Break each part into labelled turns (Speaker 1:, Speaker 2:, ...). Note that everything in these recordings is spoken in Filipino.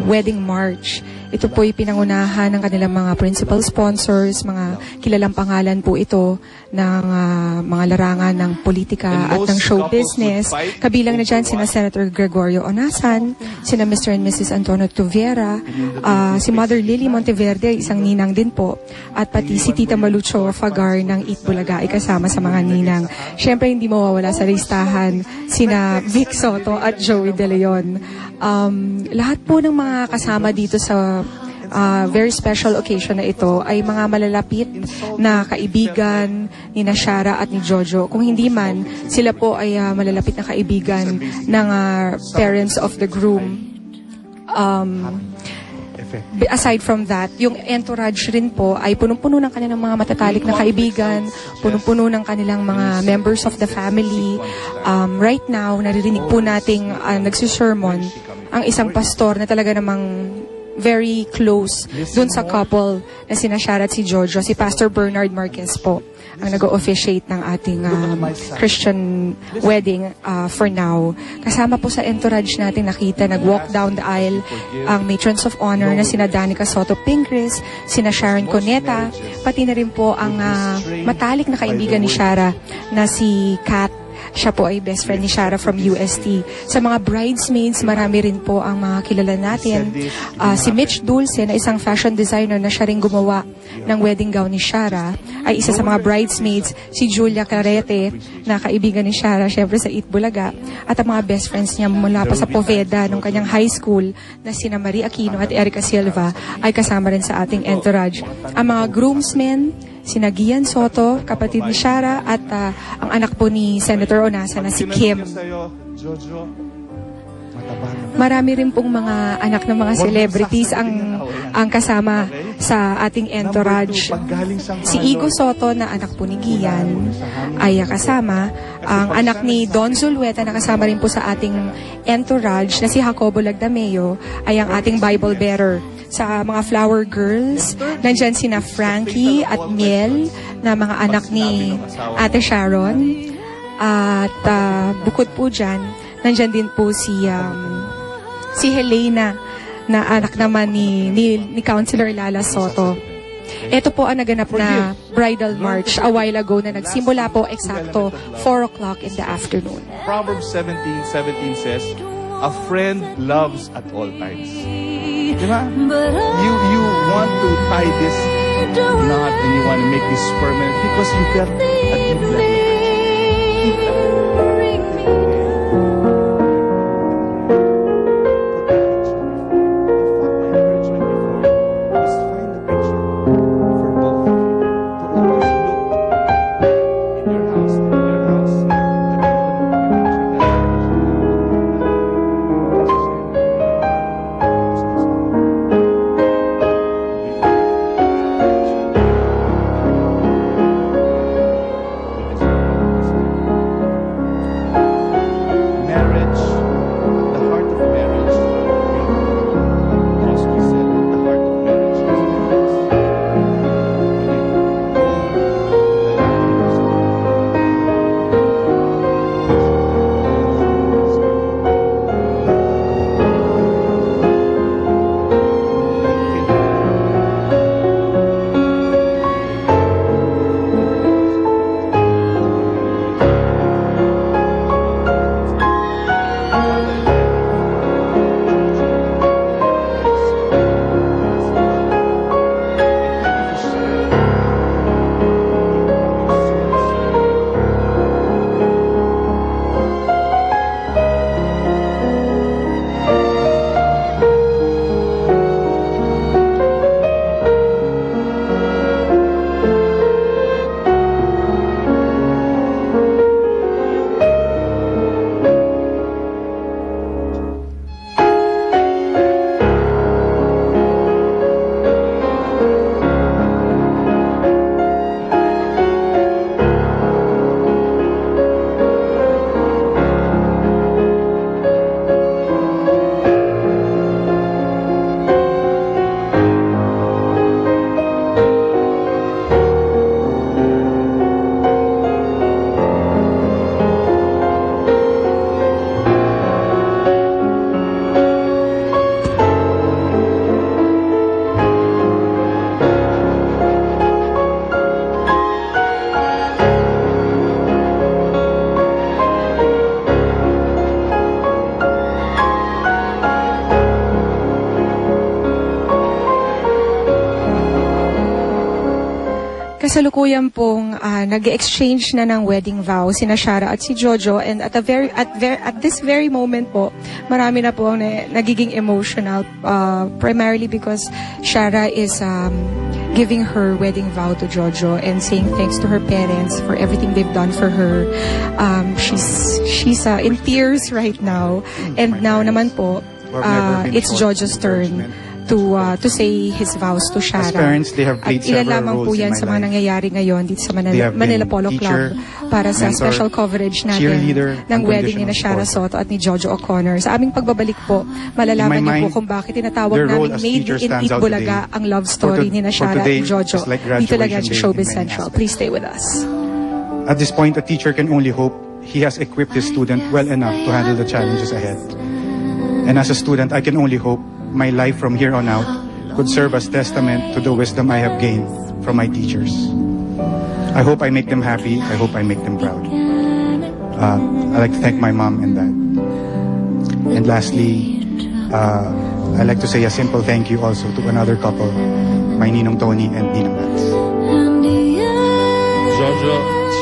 Speaker 1: wedding march. Ito po ay pinangunahan ng kanilang mga principal sponsors, mga kilalang pangalan po ito ng mga larangan ng politika at ng show business. Kabilang na dyan sina Senator Gregorio Onasan, sina Mr. and Mrs. Antonio Tuviera, si Mother Lily Monteverde, isang ninang din po, at pati si Tita Malucho Fagar ng Eat Bulaga ay kasama sa mga ninang. Siyempre hindi mawawala sa listahan sina Vic Soto at Joey De Leon. Lahat po ng mga kasama dito sa very special occasion na ito ay mga malalapit na kaibigan ni Shara at ni Jojo. Kung hindi man, sila po ay malalapit na kaibigan ng parents of the groom. Aside from that, yung entourage rin po ay punong-puno ng kanilang mga matatalik na kaibigan, punong-puno ng kanilang mga members of the family. Right now, naririnig po nating nagsisermon ang isang pastor na talaga namang very close dun sa couple na sina Shara at si Jojo, si Pastor Bernard Marquez po ang nag-officiate ng ating Christian wedding for now. Kasama po sa entourage natin nakita, nag-walk down the aisle ang matrons of honor na sina Danica Soto Pingris, sina Sharon Coneta, pati na rin po ang matalik na kaibigan ni Shara na si Kat. Siya po ay best friend ni Shara from UST. Sa mga bridesmaids, marami rin po ang mga kilala natin. Si Mitch Dulce, na isang fashion designer na siya rin gumawa ng wedding gown ni Shara, ay isa sa mga bridesmaids. Si Julia Clarete, na kaibigan ni Shara, syempre sa Eat Bulaga. At ang mga best friends niya mula pa sa Poveda, nung kanyang high school, na sina Marie Aquino at Erica Silva, ay kasama rin sa ating entourage. Ang mga groomsmen, sina Gian Soto, kapatid ni Shara, at ang anak po ni Senator Onasa na si Kim. Marami rin pong mga anak ng mga celebrities ang kasama sa ating entourage. Si Igo Soto na anak po ni Gian ay kasama. Ang anak ni Don Zulueta na kasama rin po sa ating entourage na si Jacobo Lagdameo ay ang ating Bible bearer. Sa mga flower girls, nandyan sina Frankie at Miel na mga anak ni Ate Sharon. At bukod po dyan, nandyan din po si Helena na anak naman ni Councilor Lala Soto. Ito po ang naganap na bridal march a while ago na nagsimula po eksakto 4 o'clock in the afternoon.
Speaker 2: Proverbs 17:17 says, "A friend loves at all times." Diba? You want to tie this knot and you want to make this permanent because you felt a deep level.
Speaker 1: Kasalukuyan pong nag-exchange na ng wedding vow sina Shara at si Jojo, and at this very moment po, marami na po nagiging emotional, primarily because Shara is giving her wedding vow to Jojo and saying thanks to her parents for everything they've done for her. She's in tears right now, and now naman po it's Jojo's turn to say his vows to Shara.
Speaker 3: As parents, they have played
Speaker 1: At ilan
Speaker 3: several
Speaker 1: lamang po
Speaker 3: roles
Speaker 1: yan
Speaker 3: in
Speaker 1: sa
Speaker 3: my
Speaker 1: mga
Speaker 3: life.
Speaker 1: nangyayari ngayon dito sa
Speaker 3: They have
Speaker 1: Manila
Speaker 3: been
Speaker 1: Polo
Speaker 3: teacher,
Speaker 1: Club para sa
Speaker 3: mentor,
Speaker 1: special coverage natin
Speaker 3: cheerleader,
Speaker 1: ng wedding ni na
Speaker 3: unconditional
Speaker 1: Shara
Speaker 3: supporter.
Speaker 1: Soto at ni Jojo O'Connor. Sa aming pagbabalik po, malalaman
Speaker 3: In my
Speaker 1: niyo po
Speaker 3: mind,
Speaker 1: kung bakit tinatawag
Speaker 3: their role
Speaker 1: namin
Speaker 3: as
Speaker 1: Made
Speaker 3: teacher
Speaker 1: in
Speaker 3: stands
Speaker 1: Eat
Speaker 3: out
Speaker 1: Bulaga
Speaker 3: today.
Speaker 1: ang love story ni na
Speaker 3: For
Speaker 1: Shara
Speaker 3: today,
Speaker 1: at Jojo.
Speaker 3: it's like
Speaker 1: Dito lang
Speaker 3: graduation
Speaker 1: yan sa
Speaker 3: day
Speaker 1: Showbiz
Speaker 3: in many
Speaker 1: Central.
Speaker 3: aspects.
Speaker 1: Please stay with us.
Speaker 3: At this point, a teacher can only hope he has equipped his student well enough to handle the challenges ahead. And as a student, I can only hope my life from here on out could serve as testament to the wisdom I have gained from my teachers. I hope I make them happy. I hope I make them proud. I'd like to thank my mom and dad. And lastly, I'd like to say a simple thank you also to another couple, my Ninong Tony and Ninang Nats.
Speaker 2: Jojo,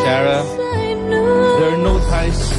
Speaker 2: Shara, there are no ties.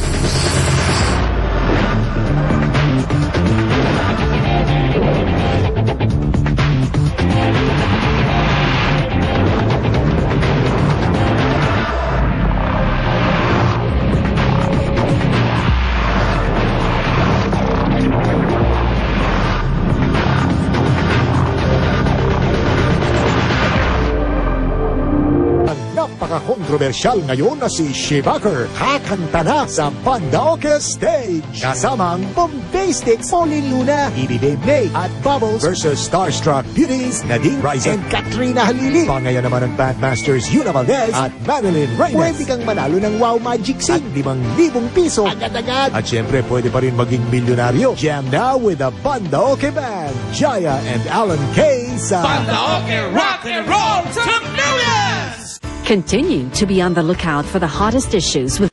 Speaker 4: Ang napaka-kontrobersyal ngayon na si Shibaker kakanta na sa Pandaoke Stage. Kasamang Bombay Sticks, Pauline Luna, Edie Dave May at Bubbles versus Starstruck Beauties, Nadine Riza and Katrina Halili. Pangayan naman ng Bandmasters Yuna Valdez at Madeline Reyes. Pwede kang manalo ng Wow Magic Sing at 5,000 piso agad-agad. At syempre pwede pa rin maging milyonaryo. Jam now with the Pandaoke Band, Jaya and Alan K. sa
Speaker 5: Pandaoke Rock and Roll to Millions!
Speaker 6: Continue to be on the lookout for the hottest issues with